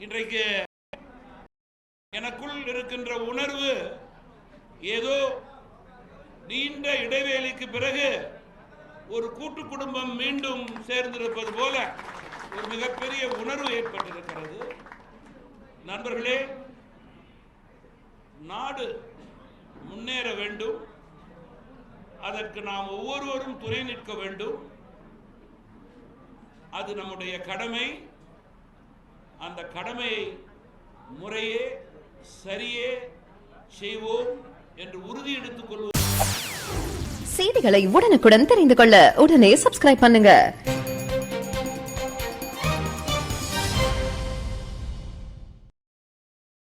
இன்றைக்கு எனக்குள் இருக்கின்ற உணர்வு ஏதோ நீண்ட இடைவேளைக்கு பிறகு ஒரு கூட்டு குடும்பம் மீண்டும் சேர்ந்திருப்பது போல ஒரு மிகப்பெரிய உணர்வு ஏற்பட்டிருக்கிறது. நண்பர்களே, நாடு முன்னேற வேண்டும், அதற்கு நாம் ஒவ்வொருவரும் துணை நிற்க வேண்டும். அது நம்முடைய கடமை. அந்த கடமையை முறையே சரியே செய்வோம் என்று உறுதி எடுத்துக் கொள்வோம். செய்திகளை உடனுக்குடன் தெரிந்து கொள்ள உடனே சப்ஸ்கிரைப் பண்ணுங்க.